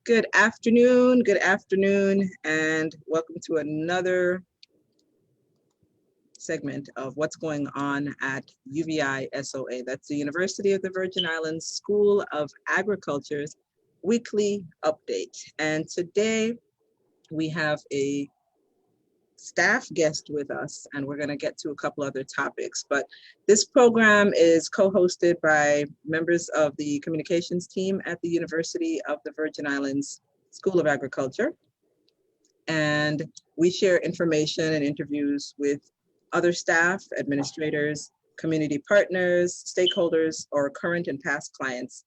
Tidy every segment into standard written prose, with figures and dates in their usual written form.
good afternoon, and welcome to another segment of what's going on at UVISOA. That's the University of the Virgin Islands School of Agriculture's weekly update. And today we have a staff guest with us, and we're going to get to a couple other topics. But this program is co-hosted by members of the communications team at the University of the Virgin Islands School of Agriculture. And we share information and interviews with other staff, administrators, community partners, stakeholders, or current and past clients,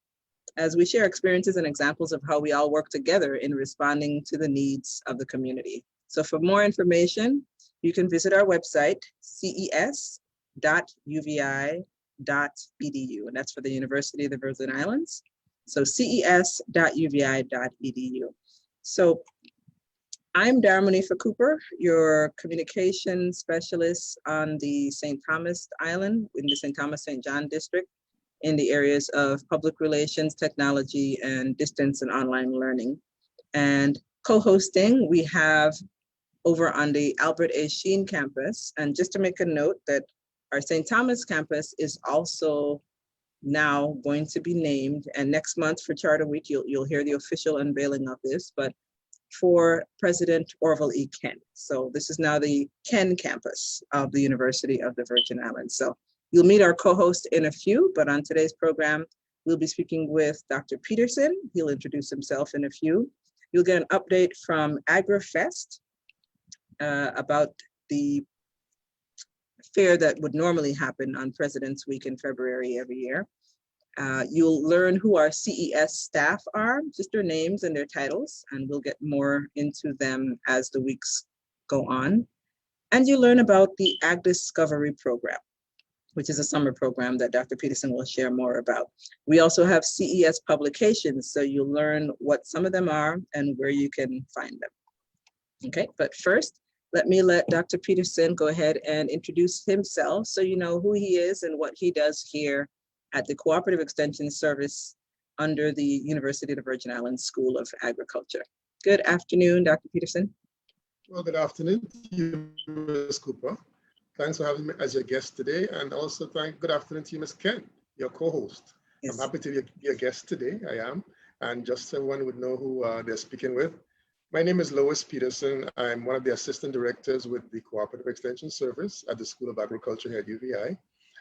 as we share experiences and examples of how we all work together in responding to the needs of the community. So for more information, you can visit our website, ces.uvi.edu, and that's for the University of the Virgin Islands. So ces.uvi.edu. So I'm DaraMonifah Cooper, your communication specialist on the St. Thomas Island, in the St. Thomas St. John district, in the areas of public relations, technology, and distance and online learning. And co-hosting, we have over on the Albert A. Sheen campus. And just to make a note that our St. Thomas campus is also now going to be named, and next month for Charter Week, you'll hear the official unveiling of this, but for President Orville E. Kent. So this is now the Ken campus of the University of the Virgin Islands. So you'll meet our co-host in a few, but on today's program, we'll be speaking with Dr. Petersen. He'll introduce himself in a few. You'll get an update from AgriFest about the fair that would normally happen on President's Week in February every year. You'll learn who our CES staff are, just their names and their titles, and we'll get more into them as the weeks go on. And you learn about the AgDiscovery program, which is a summer program that Dr. Petersen will share more about. We also have CES Publications, so you'll learn what some of them are and where you can find them. Okay, but first, let Dr. Petersen go ahead and introduce himself so you know who he is and what he does here at the Cooperative Extension Service under the University of the Virgin Islands School of Agriculture. Good afternoon, Dr. Petersen. Well, good afternoon to you, Ms. Cooper. Thanks for having me as your guest today, and also good afternoon to you, Ms. Ken, your co-host. Yes. I'm happy to be your guest today, I am, and just so everyone would know who they're speaking with. My name is Lois Petersen. I'm one of the assistant directors with the Cooperative Extension Service at the School of Agriculture here at UVI.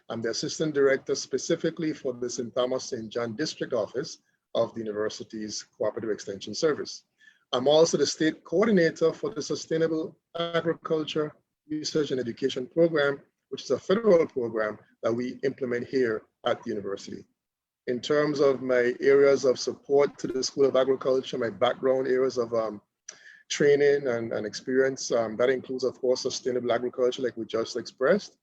I'm the assistant director specifically for the St. Thomas St. John District Office of the university's Cooperative Extension Service. I'm also the state coordinator for the Sustainable Agriculture Research and Education Program, which is a federal program that we implement here at the university. In terms of my areas of support to the School of Agriculture, my background areas of training and experience, that includes, of course, sustainable agriculture, like we just expressed.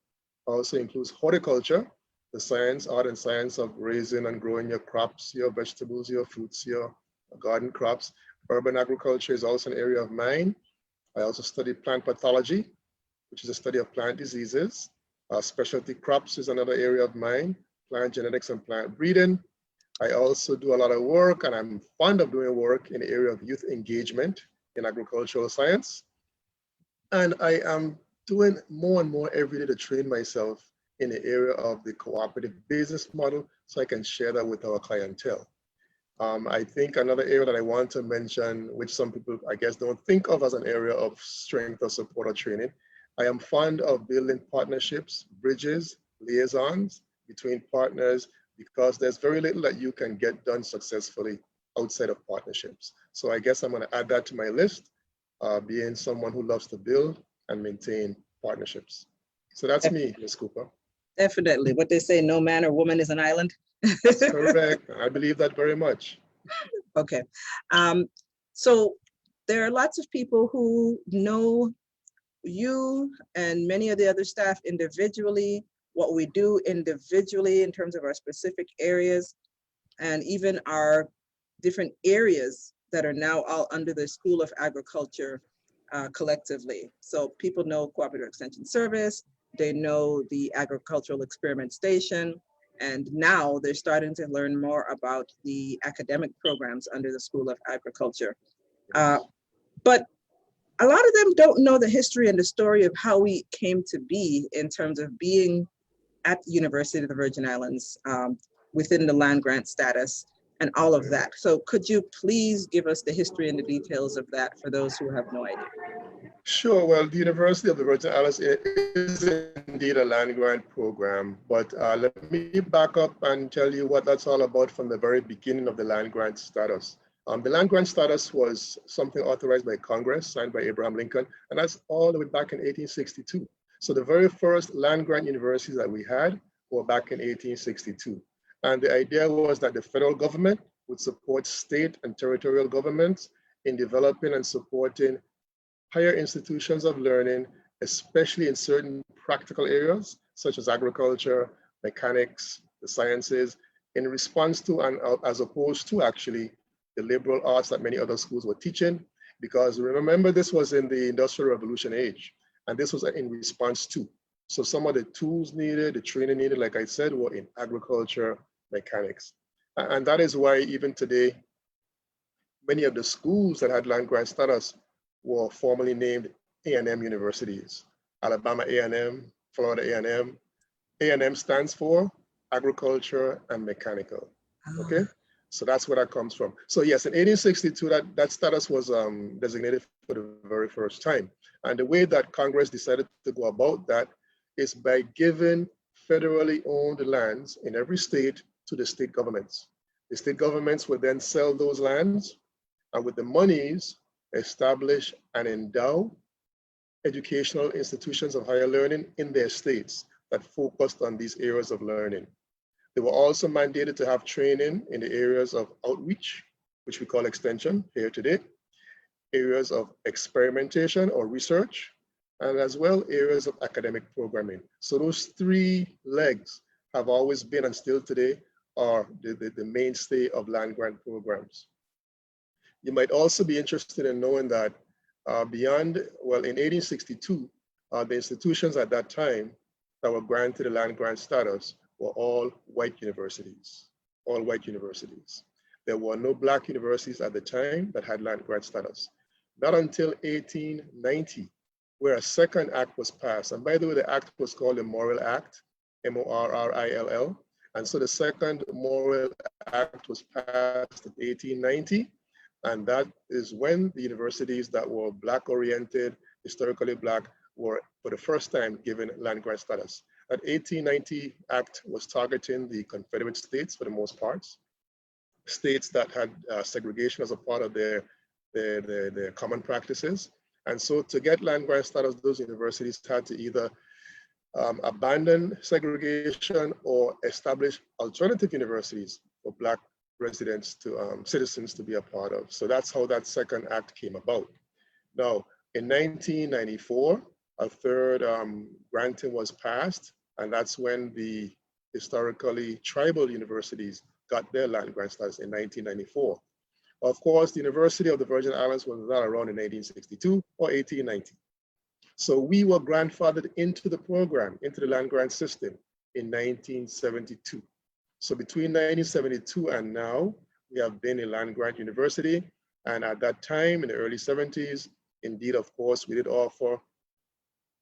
Also includes horticulture, the science, art and science of raising and growing your crops, your vegetables, your fruits, your garden crops. Urban agriculture is also an area of mine. I also study plant pathology, which is a study of plant diseases. Specialty crops is another area of mine, plant genetics and plant breeding. I also do a lot of work, and I'm fond of doing work in the area of youth engagement in agricultural science. And I am doing more and more every day to train myself in the area of the cooperative business model so I can share that with our clientele. I think another area that I want to mention, which some people, I guess, don't think of as an area of strength or support or training, I am fond of building partnerships, bridges, liaisons between partners, because there's very little that you can get done successfully outside of partnerships. So I guess I'm going to add that to my list, being someone who loves to build and maintain partnerships. So that's me, Ms. Cooper. Definitely. What they say, no man or woman is an island. That's correct. I believe that very much. Okay. So there are lots of people who know you and many of the other staff individually, what we do individually in terms of our specific areas, and even our different areas that are now all under the School of Agriculture collectively. So people know Cooperative Extension Service, they know the Agricultural Experiment Station, And now they're starting to learn more about the academic programs under the School of Agriculture. But a lot of them don't know the history and the story of how we came to be in terms of being at the University of the Virgin Islands within the land grant status and all of that. So could you please give us the history and the details of that for those who have no idea? Sure. Well, the University of the Virgin Islands is indeed a land grant program, but let me back up and tell you what that's all about from the very beginning of the land grant status. The land grant status was something authorized by Congress, signed by Abraham Lincoln, and that's all the way back in 1862. So the very first land grant universities that we had were back in 1862. And the idea was that the federal government would support state and territorial governments in developing and supporting higher institutions of learning, especially in certain practical areas, such as agriculture, mechanics, the sciences, in response to and as opposed to actually the liberal arts that many other schools were teaching. Because remember, this was in the Industrial Revolution age, and this was in response to. So some of the tools needed, the training needed, like I said, were in agriculture, mechanics. And that is why even today, many of the schools that had land grant status were formerly named A&M universities. Alabama A&M, Florida A&M. A&M stands for agriculture and mechanical, okay? So that's where that comes from. So yes, in 1862, that status was designated for the very first time. And the way that Congress decided to go about that is by giving federally owned lands in every state to the state governments. The state governments would then sell those lands, and with the monies, establish and endow educational institutions of higher learning in their states that focused on these areas of learning. They were also mandated to have training in the areas of outreach, which we call extension here today, areas of experimentation or research, and as well areas of academic programming. So those three legs have always been and still today are the mainstay of land grant programs. You might also be interested in knowing that in 1862, the institutions at that time that were granted a land grant status were all white universities, There were no Black universities at the time that had land grant status. Not until 1890, where a second act was passed. And by the way, the act was called the Morrill Act, M-O-R-R-I-L-L. And so the second Morrill Act was passed in 1890. And that is when the universities that were Black oriented, historically Black, were for the first time given land grant status. That 1890 Act was targeting the Confederate states for the most part, states that had segregation as a part of their common practices. And so to get land grant status, those universities had to either abandon segregation or establish alternative universities for Black residents to citizens to be a part of. So that's how that second act came about. Now, in 1994, a third granting was passed, and that's when the historically tribal universities got their land grant status in 1994. Of course, the University of the Virgin Islands was not around in 1862 or 1890. So we were grandfathered into the program, into the land grant system in 1972. So between 1972 and now, we have been a land grant university. And at that time, in the early 70s, indeed, of course, we did offer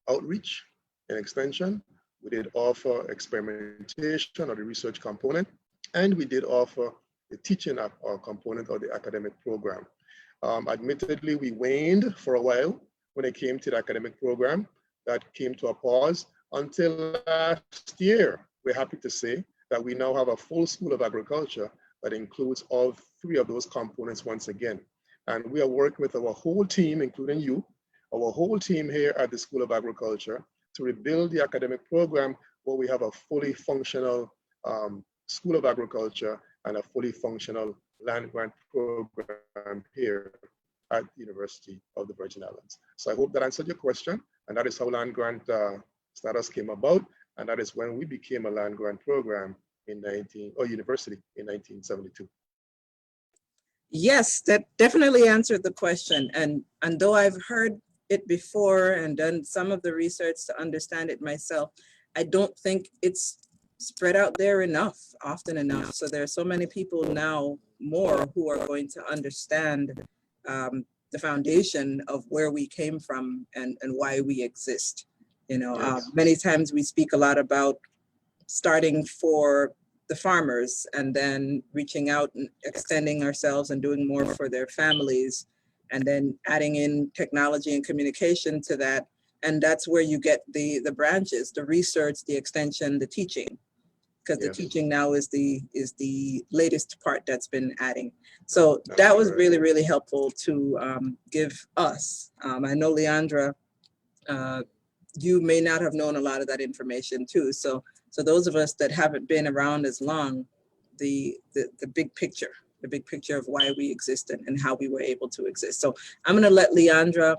outreach and extension. We did offer experimentation or the research component. And we did offer the teaching component of the academic program. Admittedly, we waned for a while when it came to the academic program. That came to a pause until last year. We're happy to say that we now have a full School of Agriculture that includes all three of those components once again. And we are working with our whole team, including you, our whole team here at the School of Agriculture to rebuild the academic program where we have a fully functional School of Agriculture and a fully functional land grant program here at the University of the Virgin Islands. So I hope that answered your question. And that is how land grant status came about. And that is when we became a land grant program university in 1972. Yes, that definitely answered the question. And though I've heard it before and done some of the research to understand it myself, I don't think it's spread out there often enough. So there are so many people now more who are going to understand the foundation of where we came from and why we exist. You know, Yes. many times we speak a lot about starting for the farmers and then reaching out and extending ourselves and doing more for their families, and then adding in technology and communication to that. And that's where you get the branches, the research, the extension, the teaching, because the Yes. teaching now is the latest part that's been adding. So That's that was right. really, really helpful to give us. I know Leandra, you may not have known a lot of that information too. So those of us that haven't been around as long, the big picture of why we exist and how we were able to exist. So I'm going to let Leandra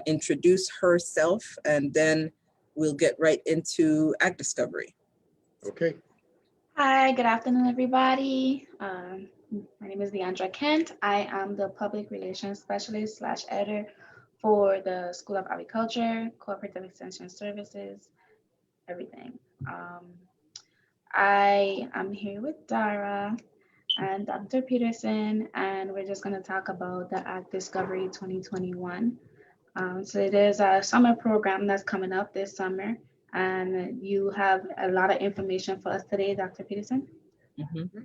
introduce herself, and then we'll get right into AgDiscovery. Okay. Hi, good afternoon, everybody. My name is Leandra Kent. I am the Public Relations Specialist / Editor for the School of Agriculture, Cooperative Extension Services, everything. I am here with Dara and Dr. Petersen, and we're just going to talk about the AgDiscovery 2021. So it is a summer program that's coming up this summer, and you have a lot of information for us today, Dr. Petersen.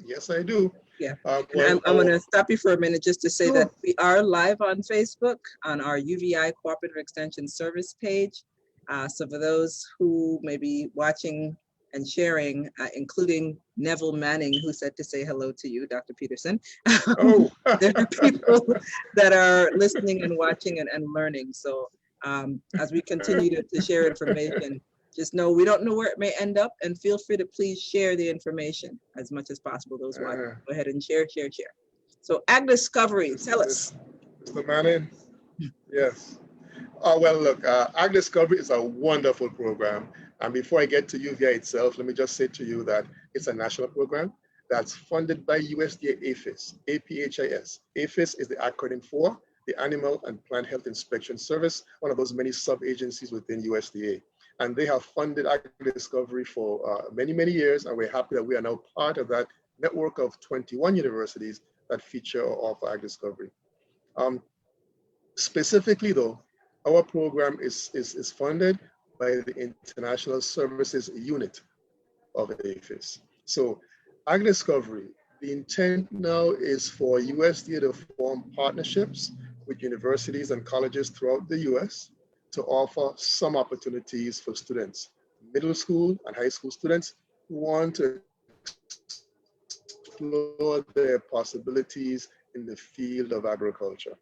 Yes, I do. Yeah. Well, I'm going to stop you for a minute just to say Sure. that we are live on Facebook on our UVI Cooperative Extension Service page. So for those who may be watching and sharing, including Neville Manning, who said to say hello to you, Dr. Petersen. Oh. There are people that are listening and watching and learning. So as we continue to share information, just know we don't know where it may end up, and feel free to please share the information as much as possible. Those watching, go ahead and share. So AgDiscovery, tell us. Mr. Manning, yes. Well, look, AgDiscovery is a wonderful program. And before I get to UVI itself, let me just say to you that it's a national program that's funded by USDA APHIS, APHIS. APHIS is the acronym for the Animal and Plant Health Inspection Service, one of those many sub-agencies within USDA. And they have funded AgDiscovery for many, many years, and we're happy that we are now part of that network of 21 universities that feature or offer AgDiscovery. Specifically though, our program is funded by the International Services Unit of APHIS. So AgDiscovery, the intent now is for USDA to form partnerships with universities and colleges throughout the US to offer some opportunities for students, middle school and high school students who want to explore their possibilities in the field of agriculture.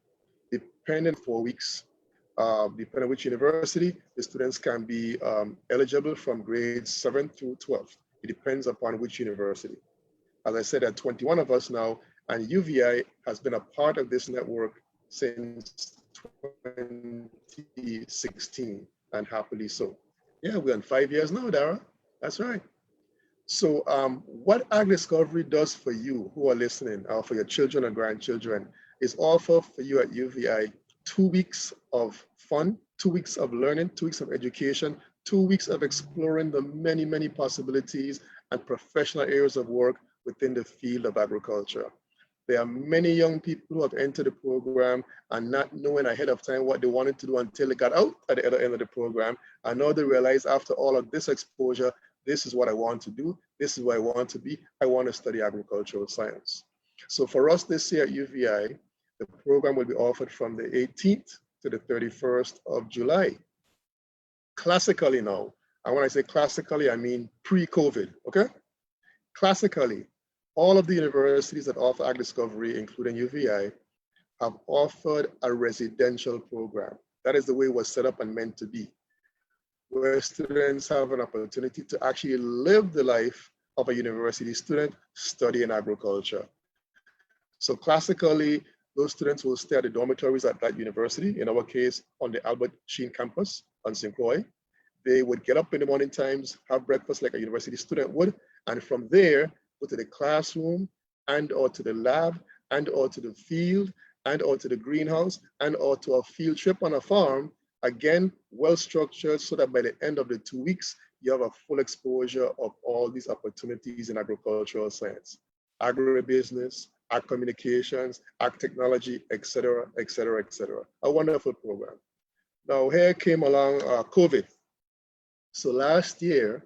Depending 4 weeks, depending on which university, the students can be eligible from grades 7 through 12. It depends upon which university. As I said, there are 21 of us now, and UVI has been a part of this network since 2016, and happily so. Yeah, we're on 5 years now, Dara. That's right. So what AgDiscovery does for you who are listening, or for your children or grandchildren, is offer for you at UVI 2 weeks of fun, 2 weeks of learning, 2 weeks of education, 2 weeks of exploring the many, many possibilities and professional areas of work within the field of agriculture. There are many young people who have entered the program and not knowing ahead of time what they wanted to do until they got out at the other end of the program. And now they realize after all of this exposure, this is what I want to do. This is where I want to be. I want to study agricultural science. So for us this year at UVI, the program will be offered from the 18th to the 31st of July. Classically now, and when I say classically, I mean pre-COVID, okay? Classically, all of the universities that offer AgDiscovery, including UVI, have offered a residential program. That is the way it was set up and meant to be, where students have an opportunity to actually live the life of a university student studying agriculture. So classically, those students will stay at the dormitories at that university, in our case, on the Albert Sheen campus on St. Croix. They would get up in the morning times, have breakfast like a university student would, and from there, go to the classroom and or to the lab and or to the field and or to the greenhouse and or to a field trip on a farm, again, well structured so that by the end of the 2 weeks, you have a full exposure of all these opportunities in agricultural science, agribusiness, ag communications, ag technology, et cetera, et cetera, et cetera. A wonderful program. Now here came along COVID. So last year,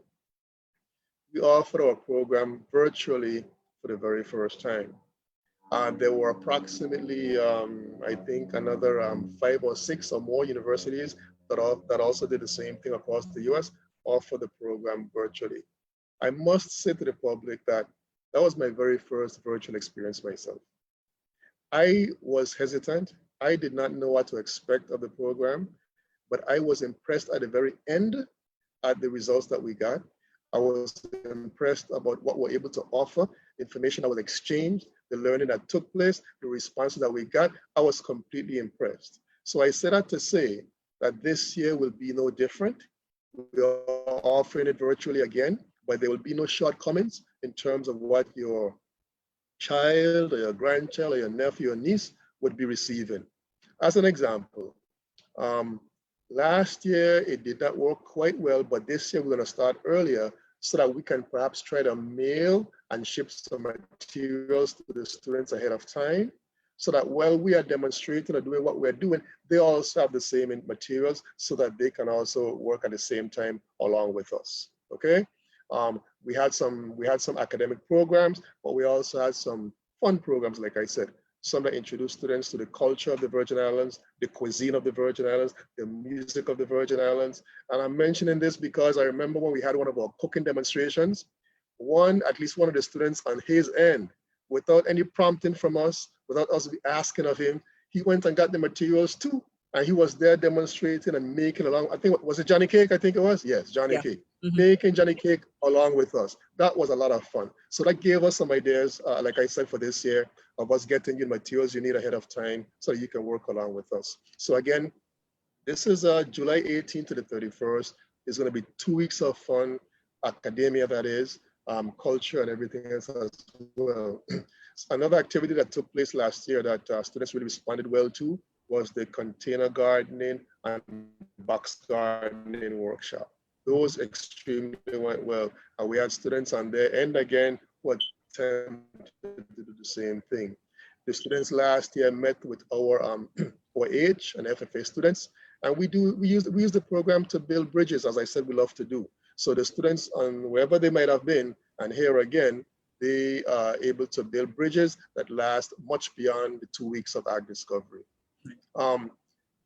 we offered our program virtually for the very first time. There were approximately, I think, another 5 or 6 or more universities that also did the same thing across the US, offer the program virtually. I must say to the public that that was my very first virtual experience myself. I was hesitant. I did not know what to expect of the program, but I was impressed at the very end at the results that we got. I was impressed about what we're able to offer, information that was exchanged, the learning that took place, the responses that we got. I was completely impressed. So I said that to say that this year will be no different. We are offering it virtually again, but there will be no shortcomings in terms of what your child or your grandchild or your nephew or niece would be receiving. As an example, last year it did not work quite well, but this year we're going to start earlier so that we can perhaps try to mail and ship some materials to the students ahead of time, so that while we are demonstrating or doing what we're doing, they also have the same materials so that they can also work at the same time along with us, okay? We had some academic programs, but we also had some fun programs, like I said, some that introduce students to the culture of the Virgin Islands, the cuisine of the Virgin Islands, the music of the Virgin Islands. And I'm mentioning this because I remember when we had one of our cooking demonstrations, at least one of the students on his end, without any prompting from us, without us asking of him, he went and got the materials too. And he was there demonstrating and making along, I think, was it Johnny Cake? I think it was, yes, Johnny Cake. Making Johnny Cake along with us. That was a lot of fun. So that gave us some ideas, like I said, for this year, of us getting you materials you need ahead of time so you can work along with us. So again, this is July 18th to the 31st. It's going to be 2 weeks of fun, academia that is, culture and everything else as well. Another activity that took place last year that students really responded well to was the container gardening and box gardening workshop. Those extremely went well. And we had students on their end again who attempted to do the same thing. The students last year met with our H and FFA students, and we use the program to build bridges, as I said, we love to do. So the students on wherever they might have been, and here again, they are able to build bridges that last much beyond the 2 weeks of AgDiscovery.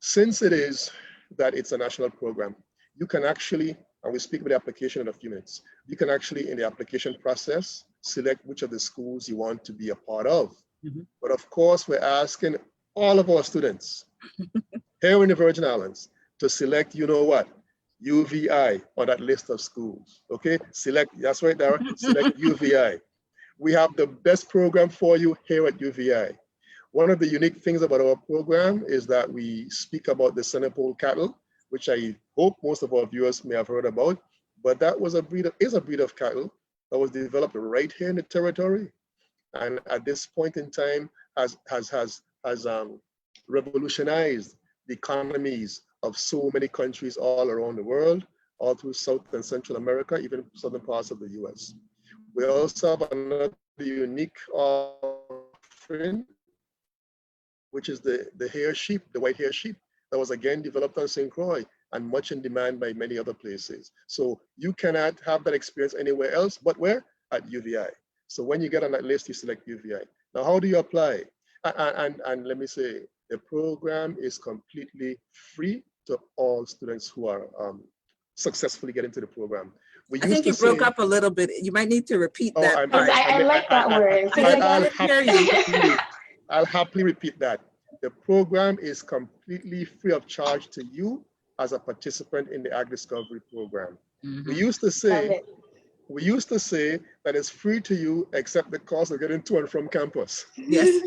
Since it is that it's a national program, you can actually, and we'll speak about the application in a few minutes, you can actually, in the application process, select which of the schools you want to be a part of. But of course, we're asking all of our students here in the Virgin Islands to select, you know what, UVI on that list of schools, okay? Select, that's right, Dara, select UVI. We have the best program for you here at UVI. One of the unique things about our program is that we speak about the Senepol cattle, which I hope most of our viewers may have heard about, but that was is a breed of cattle that was developed right here in the territory. And at this point in time has revolutionized the economies of so many countries all around the world, all through South and Central America, even southern parts of the US. We also have another unique offering, which is the hair sheep, the white hair sheep, that was again developed on St. Croix and much in demand by many other places. So you cannot have that experience anywhere else, but where? At UVI. So when you get on that list, you select UVI. Now, how do you apply? And let me say, the program is completely free to all students who are successfully getting to the program. I think you broke up a little bit. You might need to repeat that part. I like that word. I'll happily repeat that. The program is completely free of charge to you as a participant in the AgDiscovery program. We used to say that it's free to you except the cost of getting to and from campus. Yes.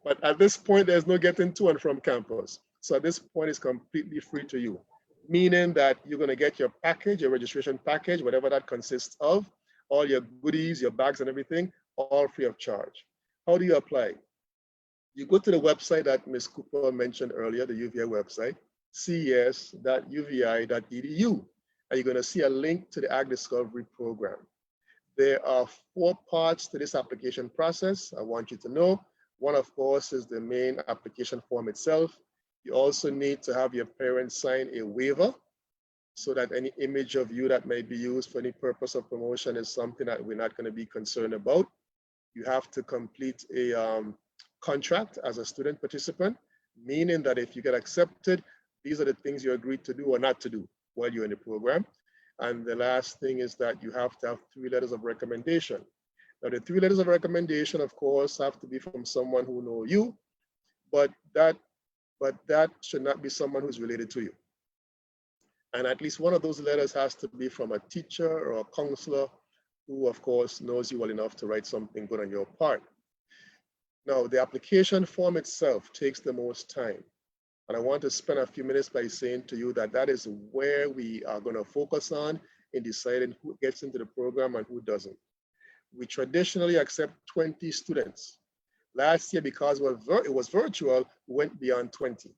But at this point, there's no getting to and from campus. So at this point, it's completely free to you, meaning that you're going to get your package, your registration package, whatever that consists of, all your goodies, your bags and everything, all free of charge. How do you apply? You go to the website that Ms. Cooper mentioned earlier, the UVI website, ces.uvi.edu. and you're going to see a link to the AgDiscovery program. There are 4 parts to this application process. I want you to know. One, of course, is the main application form itself. You also need to have your parents sign a waiver so that any image of you that may be used for any purpose of promotion is something that we're not going to be concerned about. You have to complete a contract as a student participant, meaning that if you get accepted, these are the things you agreed to do or not to do while you're in the program. And the last thing is that you have to have 3 letters of recommendation. Now, the 3 letters of recommendation, of course, have to be from someone who knows you, but that should not be someone who's related to you. And at least one of those letters has to be from a teacher or a counselor who, of course, knows you well enough to write something good on your part. Now, the application form itself takes the most time. And I want to spend a few minutes by saying to you that that is where we are going to focus on in deciding who gets into the program and who doesn't. We traditionally accept 20 students. Last year, because it was virtual, we went beyond 20.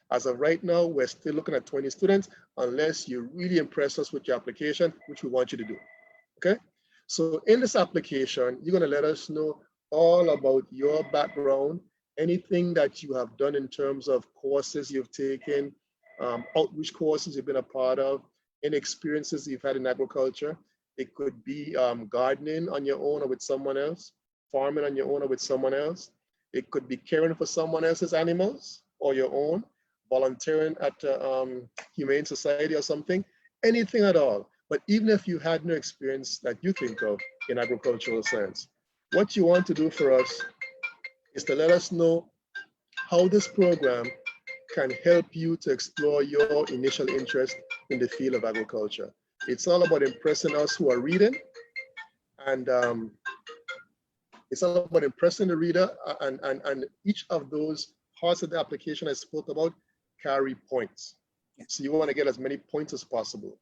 As of right now, we're still looking at 20 students unless you really impress us with your application, which we want you to do, okay? So in this application, you're gonna let us know all about your background, anything that you have done in terms of courses you've taken, outreach courses you've been a part of, any experiences you've had in agriculture. It could be gardening on your own or with someone else, farming on your own or with someone else. It could be caring for someone else's animals or your own, volunteering at a humane society or something, anything at all. But even if you had no experience that you think of in agricultural science, what you want to do for us is to let us know how this program can help you to explore your initial interest in the field of agriculture. It's all about impressing us who are reading, and it's all about impressing the reader, and each of those parts of the application I spoke about carry points. So you want to get as many points as possible.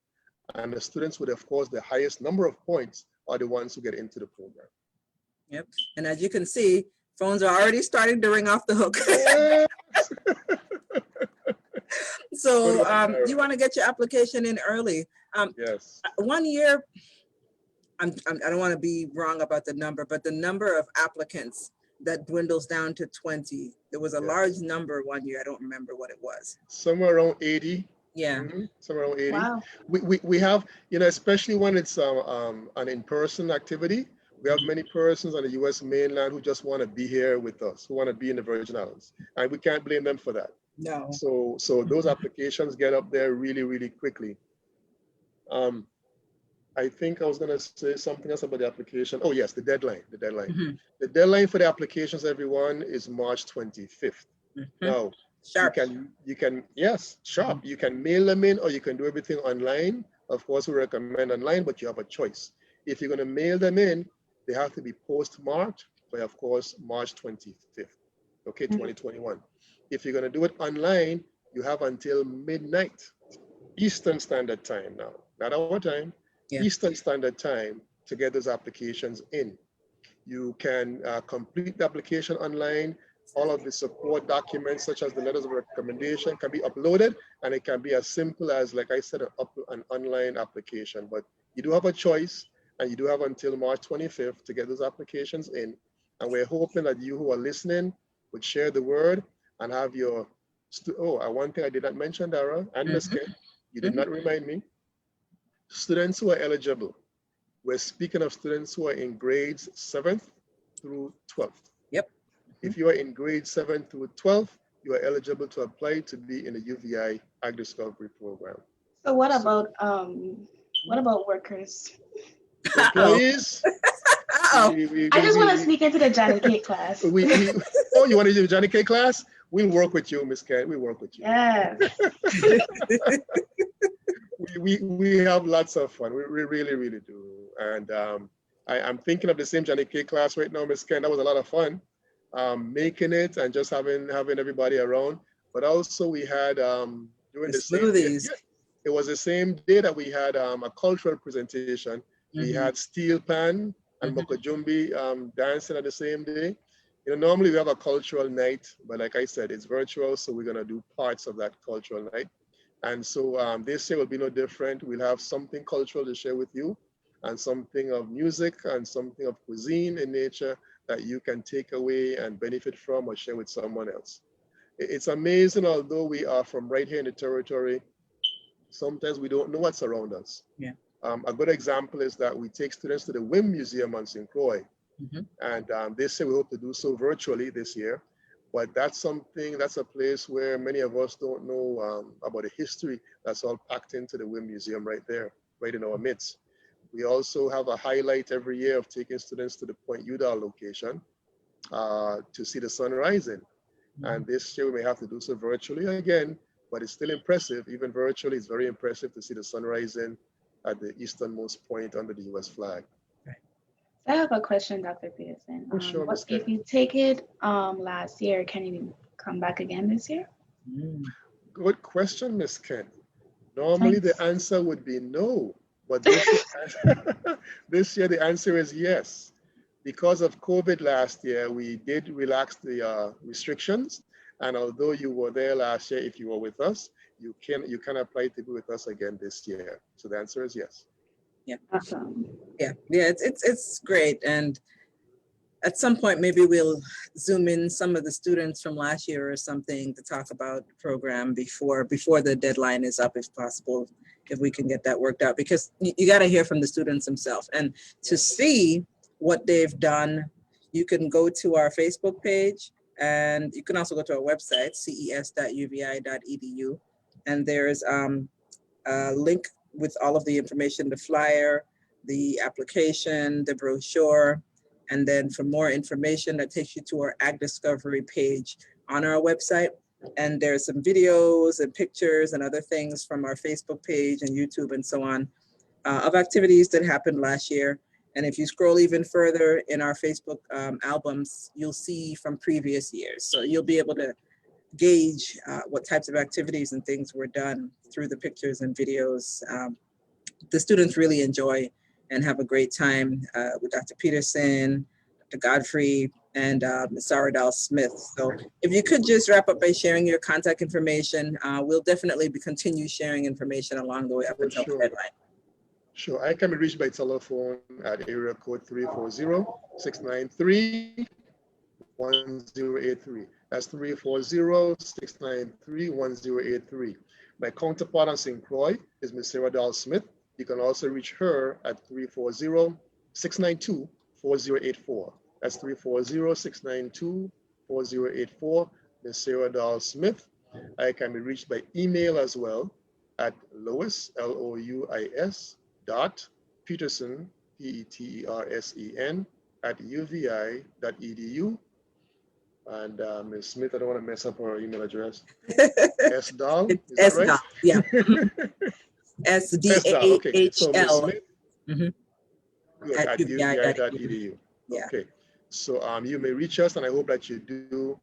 And the students with, of course, the highest number of points are the ones who get into the program. Yep. And as you can see, phones are already starting to ring off the hook. Yes. So you want to get your application in early. Yes. 1 year, I don't want to be wrong about the number, but the number of applicants that dwindles down to 20. There was a large number 1 year. I don't remember what it was. Somewhere around 80. Yeah. Somewhere around 80. Wow. We have, you know, especially when it's an in-person activity, we have many persons on the US mainland who just want to be here with us, who want to be in the Virgin Islands. And we can't blame them for that. No. So those applications get up there really, really quickly. I think I was going to say something else about the application. Oh, yes, the deadline. The deadline for the applications, everyone, is March 25th. Now, sharp. You can, yes, sharp. You can mail them in or you can do everything online. Of course, we recommend online, but you have a choice. If you're going to mail them in, they have to be postmarked by, of course, March 25th, okay, 2021. If you're going to do it online, you have until midnight, Eastern Standard Time now, not our time. Eastern Standard Time to get those applications in. You can complete the application online. All of the support documents, such as the letters of recommendation, can be uploaded, and it can be as simple as, like I said, an online application. But you do have a choice, and you do have until March 25th to get those applications in. And we're hoping that you who are listening would share the word and have your, one thing I did not mention, Dara, and Ms. Ken, you did not remind me. Students who are eligible. We're speaking of students who are in grades 7th through 12th. Yep. If you are in grades 7th through 12th, you are eligible to apply to be in the UVI AgDiscovery program. So what about workers? Employees? I just want to sneak into the Johnny Cake class. Oh, you want to do the Johnny Cake class? We'll work with you, Ms. Ken. We'll work with you. Yes. We have lots of fun. We really, really do. And I'm thinking of the same Johnny Cake class right now, Ms. Ken. That was a lot of fun, making it and just having everybody around. But also we had during the same day, it was the same day that we had a cultural presentation. We had steel pan and Mokojumbi dancing at the same day. You know, normally we have a cultural night, but like I said, it's virtual, so we're gonna do parts of that cultural night. And so this year will be no different. We'll have something cultural to share with you, and something of music and something of cuisine in nature that you can take away and benefit from or share with someone else. It's amazing, although we are from right here in the territory, sometimes we don't know what's around us. Yeah. A good example is that we take students to the WIM Museum on St. Croix. And this year we hope to do so virtually this year. But that's a place where many of us don't know about the history that's all packed into the WIM Museum right there, right in our midst. We also have a highlight every year of taking students to the Point Udall location to see the sun rising. And this year we may have to do so virtually again, but it's still impressive. Even virtually, it's very impressive to see the sun rising at the easternmost point under the US flag. I have a question, Dr. Petersen. Sure, Ms. If you take it last year, can you come back again this year? Good question, Ms. Ken. Normally the answer would be no, but this year the answer is yes. Because of COVID last year, we did relax the restrictions. And although you were there last year, if you were with us, you can apply to be with us again this year. So the answer is yes. Yeah. Awesome. Yeah, it's great. And at some point, maybe we'll zoom in some of the students from last year or something to talk about the program before the deadline is up, if possible, if we can get that worked out, because you got to hear from the students themselves. And to see what they've done, you can go to our Facebook page, and you can also go to our website, ces.uvi.edu. And there's a link with all of the information, the flyer, the application, the brochure, and then for more information that takes you to our AgDiscovery page on our website. And there's some videos and pictures and other things from our Facebook page and YouTube and so on of activities that happened last year. And if you scroll even further in our Facebook albums, you'll see from previous years. So you'll be able to gauge what types of activities and things were done through the pictures and videos. The students really enjoy and have a great time with Dr. Petersen, Dr. Godfrey, and Ms. Saradal Smith. So if you could just wrap up by sharing your contact information, we'll definitely continue sharing information along the way up until the deadline. Sure, I can be reached by telephone at area code 340-693-1083. That's 340-693-1083. My counterpart on St. Croix is Ms. Saradal Smith. You can also reach her at 340-692-4084. That's 340-692-4084, Ms. Saradal Smith. I can be reached by email as well at Lois, L-O-U-I-S, .Petersen, P-E-T-E-R-S-E-N, at uvi.edu. And Ms. Smith, I don't want to mess up her email address. S-Dahl, is that right? Yeah. S-D-A-H-L. Okay. So Ms. Smith, at uvi.edu. Yeah. Okay. So you may reach us, and I hope that you do.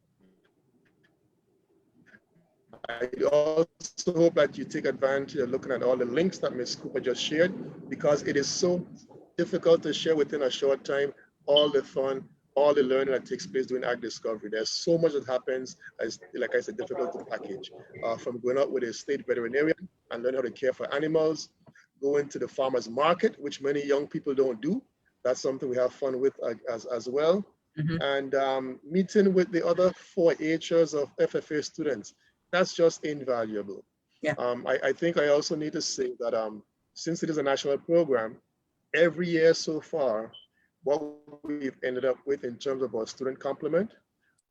I also hope that you take advantage of looking at all the links that Ms. Cooper just shared, because it is so difficult to share within a short time all the fun, all the learning that takes place during AgDiscovery. There's so much that happens, as like I said, difficult to package. From going out with a state veterinarian and learn how to care for animals, going to the farmer's market, which many young people don't do. That's something we have fun with as well. And meeting with the other 4-Hers of FFA students. That's just invaluable. Yeah. I think I also need to say that since it is a national program, every year so far, what we've ended up with in terms of our student complement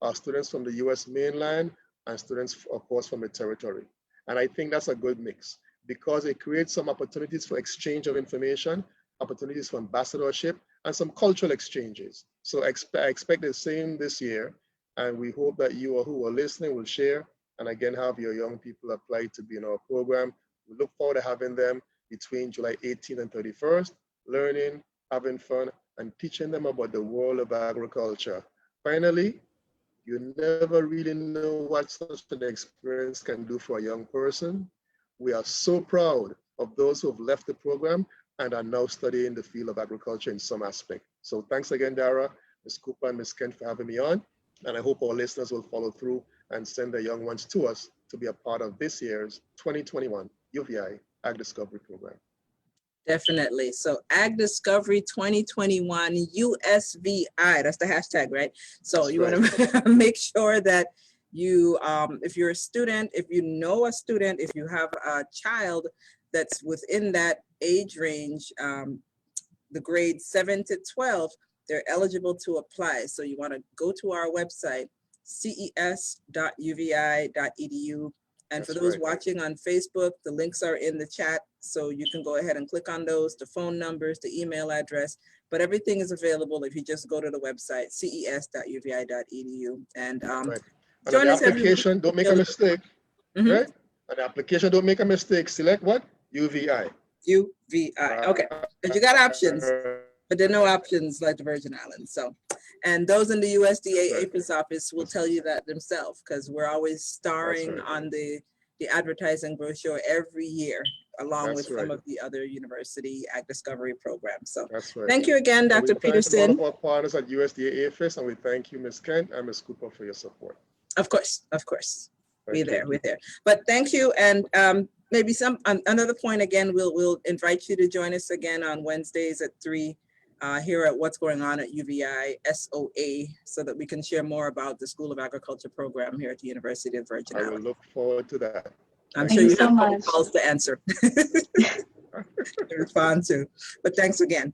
are students from the US mainland and students, of course, from the territory. And I think that's a good mix, because it creates some opportunities for exchange of information, opportunities for ambassadorship, and some cultural exchanges. So I expect the same this year. And we hope that you or who are listening will share, and again, have your young people apply to be in our program. We look forward to having them between July 18th and 31st, learning, having fun, and teaching them about the world of agriculture. Finally, you never really know what such an experience can do for a young person. We are so proud of those who have left the program and are now studying the field of agriculture in some aspect. So thanks again, Dara, Ms. Cooper, and Ms. Kent for having me on. And I hope our listeners will follow through and send their young ones to us to be a part of this year's 2021 UVI AgDiscovery program. Definitely. So AgDiscovery 2021 USVI, that's the hashtag, right? So That's you want to make sure that you, if you're a student, if you know a student, if you have a child that's within that age range, the grades 7 to 12, they're eligible to apply. So you want to go to our website, ces.uvi.edu. And for those watching on Facebook, the links are in the chat. So you can go ahead and click on those, the phone numbers, the email address, but everything is available if you just go to the website, ces.uvi.edu. And join us. Application, don't make a mistake, right? An application, don't make a mistake. Select what? UVI. UVI. Okay. But you got options, but there are no options like the Virgin Islands. So, and those in the USDA APHIS office will tell you that themselves, because we're always starring on the advertising brochure every year, along with some of the other university AgDiscovery programs. So thank you again, Dr. Petersen. All of our partners at USDA APHIS, and we thank you, Ms. Kent and Ms. Cooper, for your support. Of course. We're there. But thank you. And maybe another point again, we'll invite you to join us again on Wednesdays at 3 here at What's Going On at UVI SOA, so that we can share more about the School of Agriculture program here at the University of Virgin Islands. I will look forward to that. I'm sure you have phone calls to answer, to respond to, but thanks again.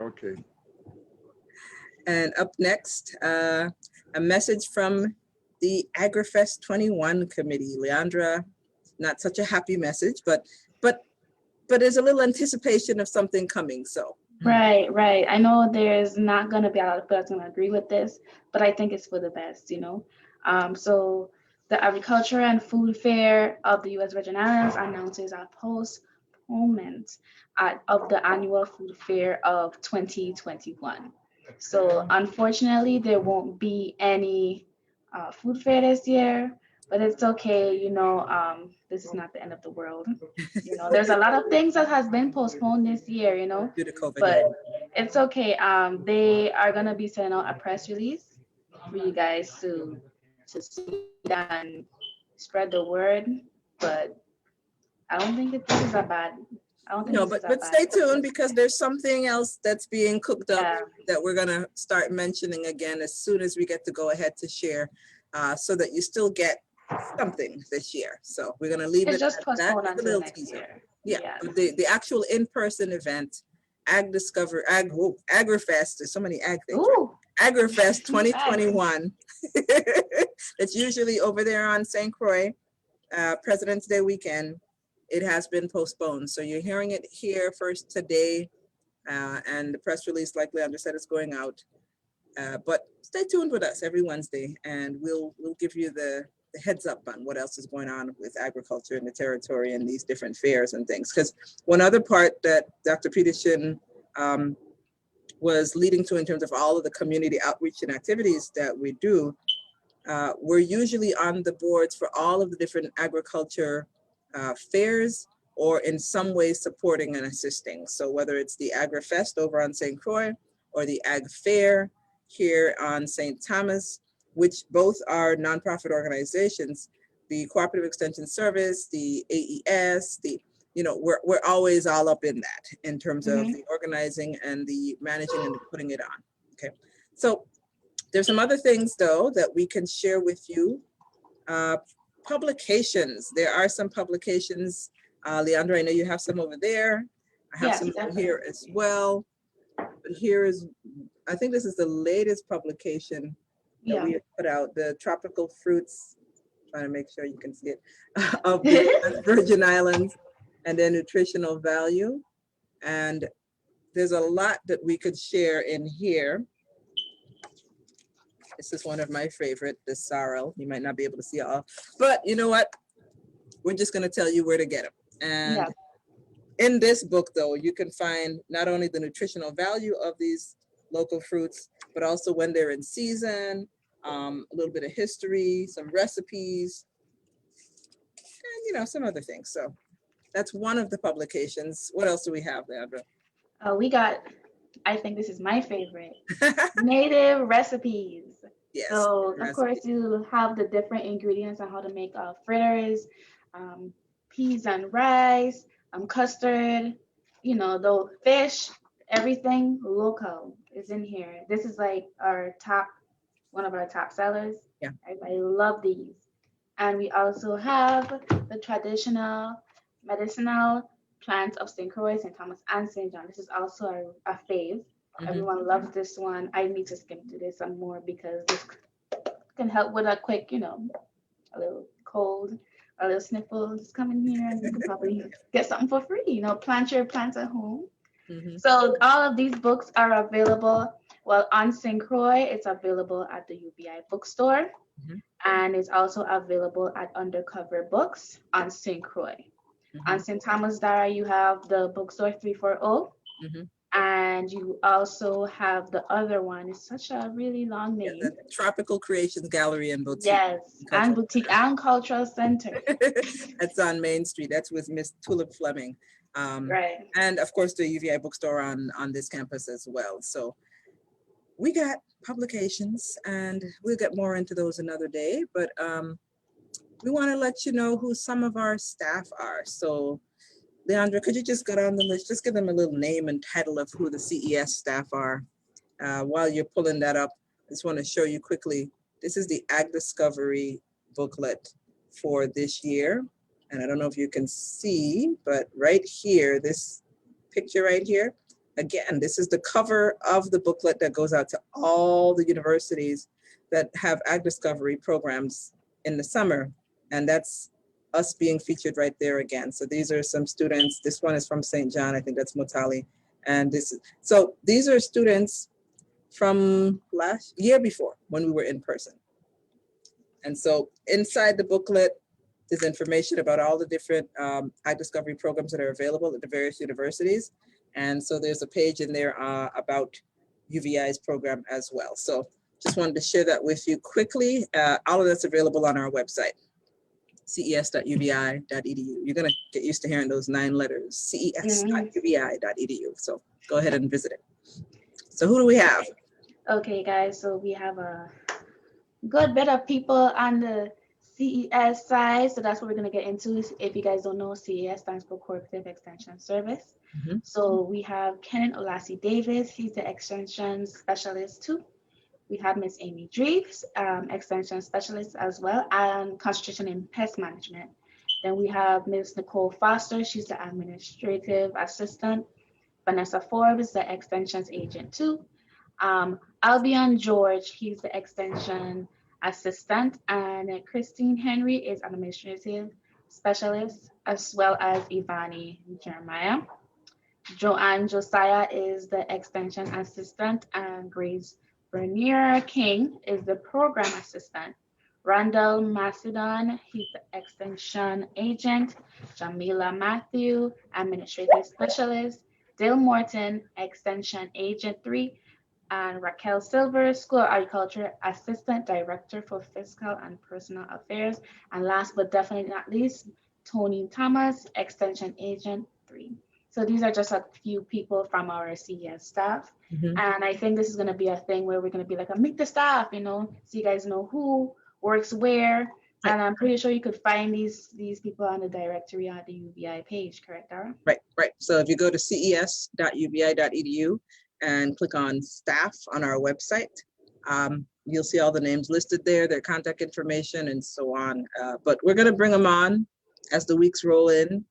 Okay. And up next, a message from the AgriFest 21 committee. Leandra, not such a happy message, but there's a little anticipation of something coming, so. Right. I know there's not going to be a lot of people that's going to agree with this, but I think it's for the best, you know. So the Agriculture and Food Fair of the U.S. Virgin Islands announces a postponement of the annual food fair of 2021. So unfortunately, there won't be any food fair this year, but it's okay, you know. This is not the end of the world. You know, there's a lot of things that has been postponed this year, you know, but it's okay. They are gonna be sending out a press release for you guys to see and spread the word. But I don't think this is a bad. I don't think no, but stay tuned, because there's something else that's being cooked up that we're gonna start mentioning again as soon as we get to go ahead to share, so that you still get something this year. So we're gonna leave it just at that. Until a little next year. Yeah. The actual in-person event, AgDiscovery, AgriFest. There's so many ag things. Right? AgriFest 2021. It's usually over there on St. Croix, President's Day weekend. It has been postponed. So you're hearing it here first today, and the press release, like Leandra said, is going out. But stay tuned with us every Wednesday, and we'll give you the heads up on what else is going on with agriculture in the territory and these different fairs and things. Because one other part that Dr. Petersen was leading to in terms of all of the community outreach and activities that we do, we're usually on the boards for all of the different agriculture fairs, or in some way supporting and assisting. So whether it's the AgriFest over on St. Croix or the Ag Fair here on St. Thomas, which both are nonprofit organizations, the Cooperative Extension Service, the AES, we're always all up in that in terms of the organizing and the managing and the putting it on. Okay, so there's some other things though that we can share with you. Publications, there are some publications. Leandra, I know you have some over there. I have some over here as well. But here is, I think this is the latest publication that we have put out, the tropical fruits, trying to make sure you can see it, of the Virgin Islands and their nutritional value. And there's a lot that we could share in here. This is one of my favorite, the sorrel. You might not be able to see it all, but you know what? We're just gonna tell you where to get them. And in this book though, you can find not only the nutritional value of these local fruits, but also when they're in season, a little bit of history, some recipes, and some other things. So that's one of the publications. What else do we have, Leandra? We got, I think this is my favorite, native recipes. Yes. So of recipe. course you have the different ingredients on how to make fritters, peas and rice, custard, you know, the fish, everything local is in here. This is like one of our top sellers. Yeah. I love these. And we also have the traditional medicinal plants of St. Croix, St. Thomas, and St. John. This is also a fave. Everyone loves this one. I need to skim through this some more because this can help with a quick, you know, a little cold, a little sniffle. Just come in here and you can probably get something for free. You know, plant your plants at home. So all of these books are available. Well, on St. Croix, it's available at the UVI bookstore, and it's also available at Undercover Books on St. Croix. On St. Thomas, Dara, you have the bookstore 340. And you also have the other one. It's such a really long name. Yeah, the Tropical Creations Gallery and Boutique. Yes, and Boutique and Cultural Center. That's on Main Street. That's with Miss Tulip Fleming. Right. And of course, the UVI bookstore on this campus as well. So we got publications, and we'll get more into those another day. But we want to let you know who some of our staff are. So Leandra, could you just go down the list, just give them a little name and title of who the CES staff are. While you're pulling that up, I just want to show you quickly. This is the AgDiscovery booklet for this year. And I don't know if you can see, but right here, this picture right here, again, this is the cover of the booklet that goes out to all the universities that have AgDiscovery programs in the summer. And that's us being featured right there again. So these are some students. This one is from St. John. I think that's Motali. And so these are students from last year before when we were in person. And so inside the booklet is information about all the different AgDiscovery programs that are available at the various universities. And so there's a page in there about UVI's program as well. So just wanted to share that with you quickly. All of that's available on our website, ces.uvi.edu. You're gonna get used to hearing those 9 letters, ces.uvi.edu. So go ahead and visit it. So who do we have? Okay, guys, so we have a good bit of people on the CES side. So that's what we're gonna get into. If you guys don't know, CES stands for Cooperative Extension Service. So we have Kenan Olasi Davis. He's the extension specialist too. We have Miss Amy Dreves, extension specialist as well, and concentration in pest management. Then we have Miss Nicole Foster. She's the administrative assistant. Vanessa Forbes, the extensions agent too. Albion George, he's the extension assistant, and Christine Henry is an administrative specialist, as well as Ivani Jeremiah. Joanne Josiah is the extension assistant, and Grace Bernier King is the program assistant. Randall Macedon, he's the extension agent. Jamila Matthew, administrative specialist. Dale Morton, extension agent 3. And Raquel Silver, School of Agriculture assistant director for fiscal and personal affairs. And last but definitely not least, Tony Thomas, extension agent 3. So these are just a few people from our CES staff. And I think this is going to be a thing where we're going to be like, meet the staff, you know, so you guys know who works where. And I'm pretty sure you could find these people on the directory on the UVI page, correct, Dara? Right. So if you go to ces.uvi.edu and click on staff on our website, you'll see all the names listed there, their contact information and so on. But we're going to bring them on as the weeks roll in.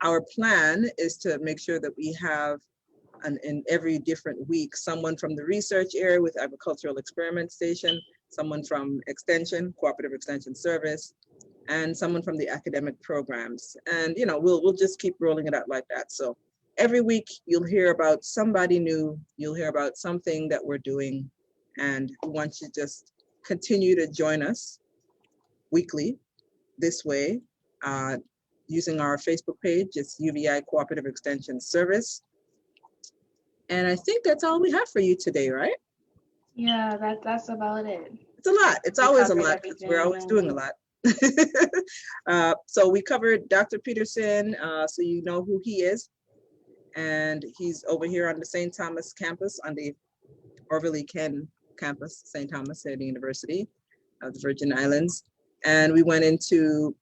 Our plan is to make sure that we have in every different week, someone from the research area with Agricultural Experiment Station, someone from Extension, Cooperative Extension Service, and someone from the academic programs. And, you know, we'll just keep rolling it out like that. So every week you'll hear about somebody new, you'll hear about something that we're doing, and we want you to just continue to join us weekly this way. Using our Facebook page, it's UVI Cooperative Extension Service. And I think that's all we have for you today, right? Yeah, that's about it. It's a lot. It's always a lot because we're always doing a lot. So we covered Dr. Petersen, so you know who he is. And he's over here on the St. Thomas campus on the Orville Ken campus, St. Thomas at the University of the Virgin Islands. And we went into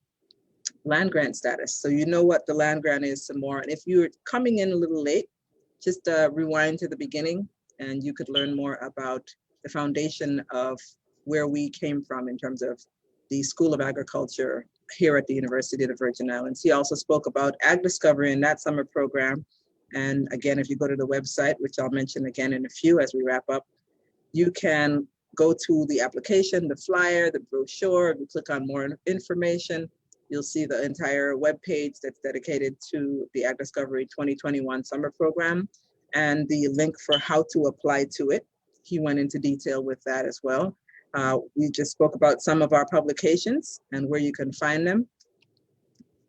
land grant status. So you know what the land grant is some more. And if you're coming in a little late, just rewind to the beginning and you could learn more about the foundation of where we came from in terms of the School of Agriculture here at the University of the Virgin Islands. He also spoke about AgDiscovery and that summer program. And again, if you go to the website, which I'll mention again in a few as we wrap up, you can go to the application, the flyer, the brochure. If you click on more information, you'll see the entire webpage that's dedicated to the AgDiscovery 2021 summer program and the link for how to apply to it. He went into detail with that as well. We just spoke about some of our publications and where you can find them.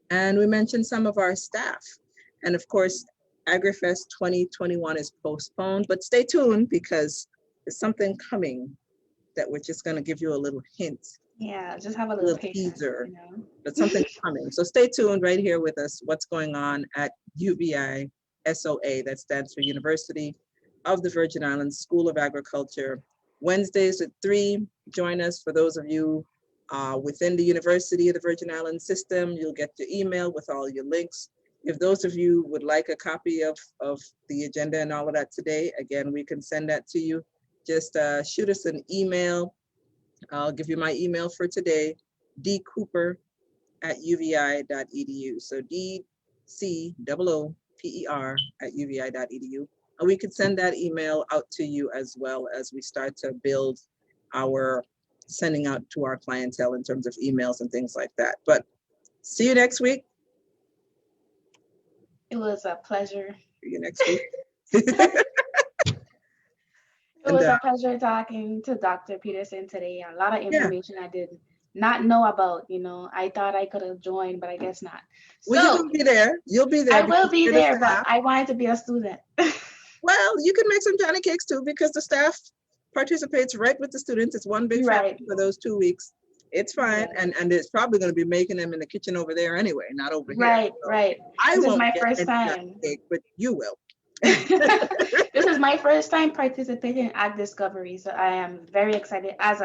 And we mentioned some of our staff. And of course, AgriFest 2021 is postponed, but stay tuned because there's something coming that we're just going to give you a little hint. Yeah, just have a little teaser, you know? But something's coming. So stay tuned right here with us. What's going on at UVI SOA, that stands for University of the Virgin Islands School of Agriculture. Wednesdays at 3, join us. For those of you within the University of the Virgin Islands system, you'll get your email with all your links. If those of you would like a copy of the agenda and all of that today, again, we can send that to you. Just shoot us an email. I'll give you my email for today, dcooper@uvi.edu. So DCOOPER@uvi.edu. And we could send that email out to you as well as we start to build our sending out to our clientele in terms of emails and things like that. But see you next week. It was a pleasure. See you next week. It was a pleasure talking to Dr. Petersen today. A lot of information I did not know about, you know. I thought I could have joined, but I guess not. Well, so, you'll be there. You'll be there. I will be there, but I wanted to be a student. Well, you can make some Johnny cakes too because the staff participates right with the students. It's one big family for those 2 weeks. It's fine. Yeah. And it's probably going to be making them in the kitchen over there anyway, not over here. Right, so right. This is my first time. Cake, but you will. This is my first time participating in AgDiscovery, so I am very excited as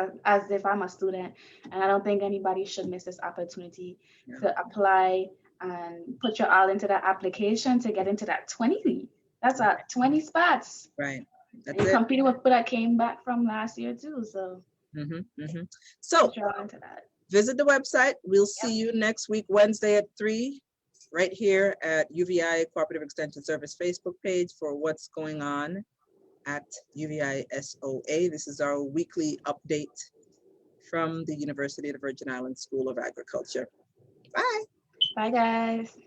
if I'm a student, and I don't think anybody should miss this opportunity to apply and put your all into that application to get into that 20. That's 20 spots. Right. That's You're competing with people that came back from last year too, so. So put your all into that. Visit the website. We'll see you next week, Wednesday at 3. Right here at UVI Cooperative Extension Service Facebook page for what's going on at UVI SOA. This is our weekly update from the University of the Virgin Islands School of Agriculture. Bye. Bye, guys.